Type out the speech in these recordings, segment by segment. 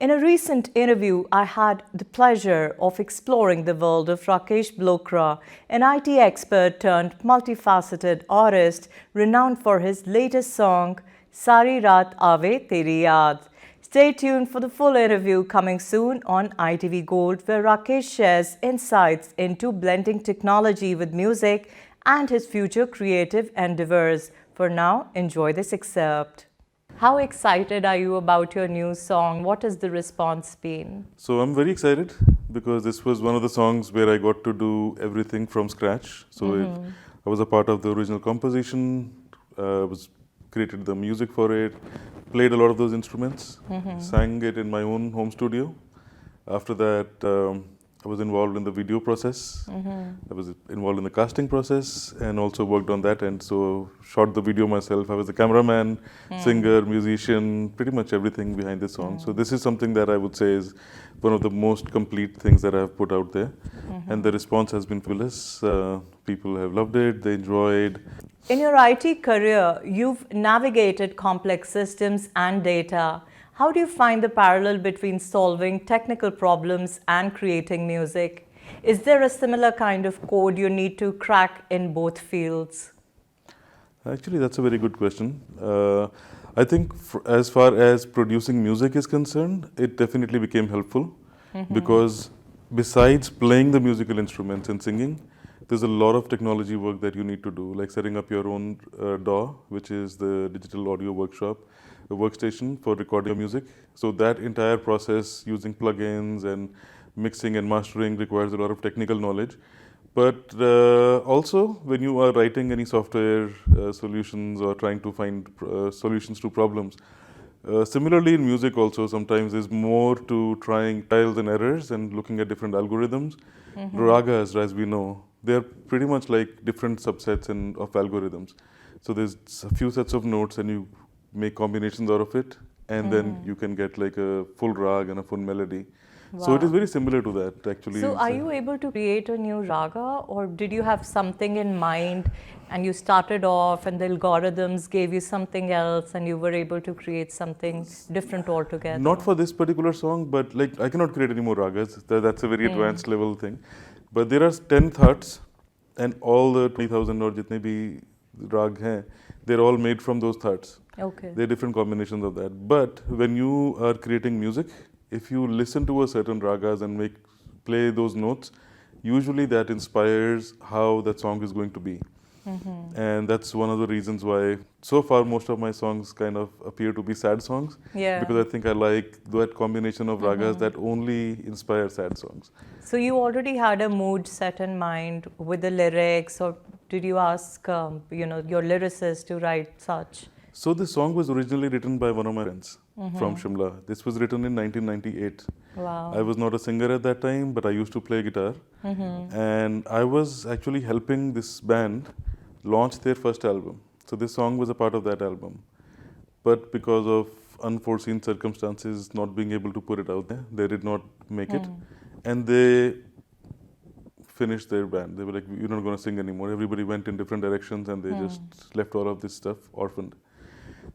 In a recent interview, I had the pleasure of exploring the world of Rakesh Blokra, an IT expert turned multifaceted artist renowned for his latest song, Sari Raat Aave Teri Yaad. Stay tuned for the full interview coming soon on ITV Gold, where Rakesh shares insights into blending technology with music and his future creative endeavors. For now, enjoy this excerpt. How excited are you about your new song? What has the response been? So I'm very excited because this was one of the songs where I got to do everything from scratch. So I was a part of the original composition, was created the music for it, played a lot of those instruments, sang it in my own home studio. After that, I was involved in the video process. I was involved in the casting process and also worked on that, and so shot the video myself. I was the cameraman, singer, musician, pretty much everything behind this song. So this is something that I would say is one of the most complete things that I've put out there. And the response has been fabulous. People have loved it, they enjoyed. In your IT career, you've navigated complex systems and data. How do you find the parallel between solving technical problems and creating music? Is there a similar kind of code you need to crack in both fields? Actually, that's a very good question. I think as far as producing music is concerned, it definitely became helpful because besides playing the musical instruments and singing, there's a lot of technology work that you need to do, like setting up your own DAW, which is the Digital Audio Workshop, a workstation for recording your music. So that entire process using plugins and mixing and mastering requires a lot of technical knowledge. But also when you are writing any software solutions or trying to find solutions to problems, similarly in music also sometimes there's more to trying trials and errors and looking at different algorithms. Ragas, as we know, they're pretty much like different subsets of algorithms. So there's a few sets of notes and you make combinations out of it, and then you can get like a full rag and a full melody. Wow. So it is very similar to that actually. So are you able to create a new raga, or did you have something in mind and you started off and the algorithms gave you something else and you were able to create something different altogether? Not for this particular song, but like I cannot create any more ragas. That's a very advanced level thing. But there are 10 thoughts, and all the 20,000 or jitne bhi rag hain, they're all made from those thoughts. Okay. There are different combinations of that. But when you are creating music, if you listen to a certain ragas and play those notes, usually that inspires how that song is going to be. And that's one of the reasons why so far most of my songs kind of appear to be sad songs. Yeah. Because I think I like that combination of ragas that only inspire sad songs. So you already had a mood set in mind with the lyrics, or did you ask your lyricist to write such? So this song was originally written by one of my friends from Shimla. This was written in 1998. Wow. I was not a singer at that time, but I used to play guitar. And I was actually helping this band launch their first album. So this song was a part of that album. But because of unforeseen circumstances, not being able to put it out there, they did not make it. And they finished their band. They were like, "You're not going to sing anymore." Everybody went in different directions and they just left all of this stuff orphaned.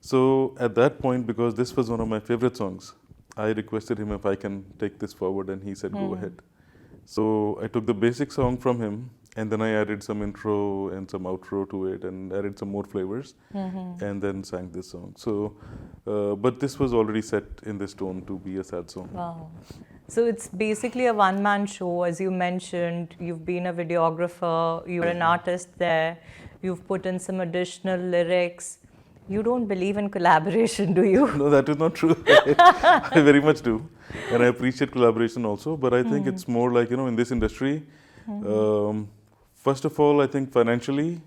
So at that point, because this was one of my favorite songs, I requested him if I can take this forward, and he said, "Go ahead." So I took the basic song from him, and then I added some intro and some outro to it and added some more flavors, and then sang this song. So, but this was already set in this tone to be a sad song. Wow. So it's basically a one-man show, as you mentioned. You've been a videographer, you're an artist there, you've put in some additional lyrics. You don't believe in collaboration, do you? No, that is not true. I very much do. And I appreciate collaboration also. But I think it's more like, in this industry, first of all, I think financially,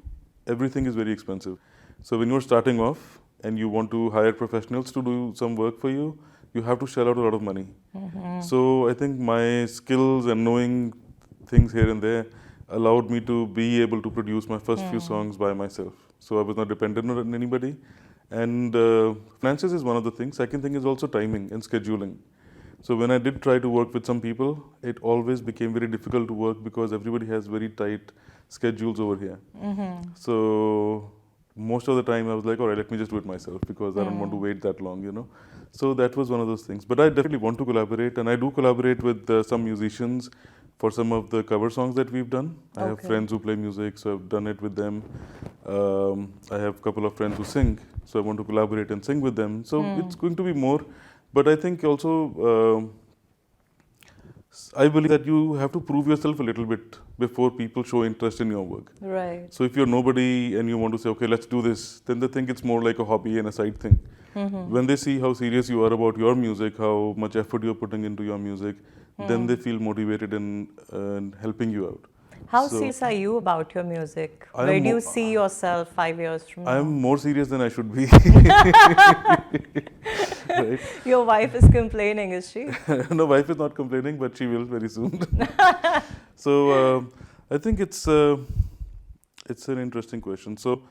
everything is very expensive. So when you're starting off and you want to hire professionals to do some work for you, you have to shell out a lot of money. So I think my skills and knowing things here and there allowed me to be able to produce my first few songs by myself. So I was not dependent on anybody. And finances is one of the things. Second thing is also timing and scheduling. So when I did try to work with some people, it always became very difficult to work because everybody has very tight schedules over here. So most of the time I was like, all right, let me just do it myself because I don't want to wait that long, you know. So that was one of those things. But I definitely want to collaborate, and I do collaborate with some musicians for some of the cover songs that we've done. I have Okay. friends who play music, so I've done it with them. I have a couple of friends who sing, so I want to collaborate and sing with them. So it's going to be more. But I think also, I believe that you have to prove yourself a little bit before people show interest in your work. Right. So if you're nobody and you want to say, okay, let's do this, then they think it's more like a hobby and a side thing. When they see how serious you are about your music, how much effort you're putting into your music, then they feel motivated in helping you out. How So, serious are you about your music? I Where am do you mo- see yourself 5 years from now? I'm more serious than I should be. Right? Your wife is complaining, is she? No, wife is not complaining, but she will very soon. So I think it's an interesting question. So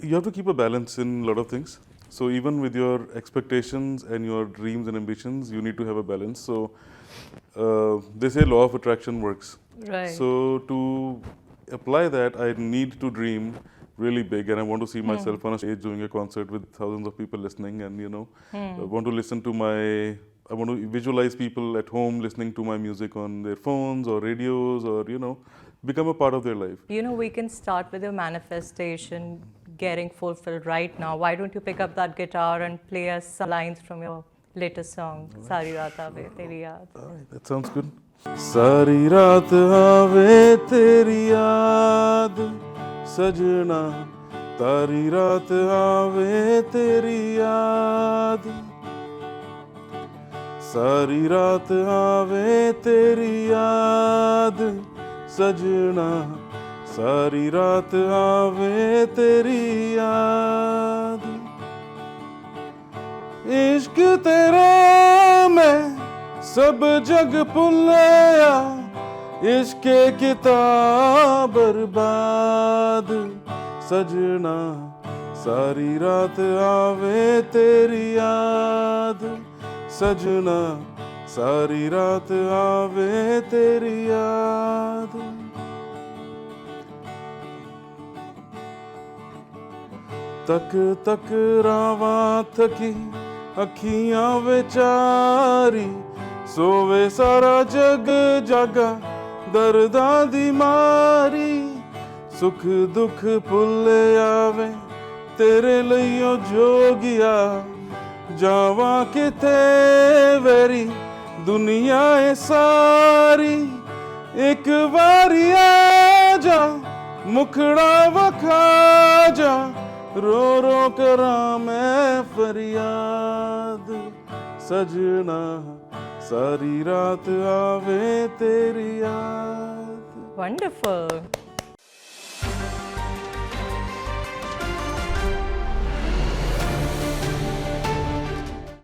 you have to keep a balance in a lot of things. So even with your expectations and your dreams and ambitions, you need to have a balance. So they say law of attraction works. Right. So to apply that, I need to dream really big, and I want to see myself on a stage doing a concert with thousands of people listening, and I want to listen to I want to visualize people at home listening to my music on their phones or radios, or become a part of their life. We can start with your manifestation getting fulfilled right now. Why don't you pick up that guitar and play us some lines from your latest song, Sari Raat Aave Teri Yaad? All right, that sounds good. सारी रात आवे तेरी याद सजना, तारी रात आवे तेरी याद, सारी रात आवे तेरी याद सजना, सारी रात आवे तेरी याद, इश्क तेरे में सब जग भुलिया, इश्क किताब बर्बाद सजना, सारी रात आवे तेरी याद सजना, सारी रात आवे तेरी याद, तक तक रावा थकी अखियां विचारी, सोवे सारा जग जागा दर्दां दी मारी, सुख दुख भुल्ले आवे तेरे लइयो जोगिया, जावा किथे वेरी दुनिया है सारी, एक बारी आ जा मुखड़ा वखा जा, रो रो करा मैं फरियाद सजना, सारी रात आवे तेरी याद. Wonderful.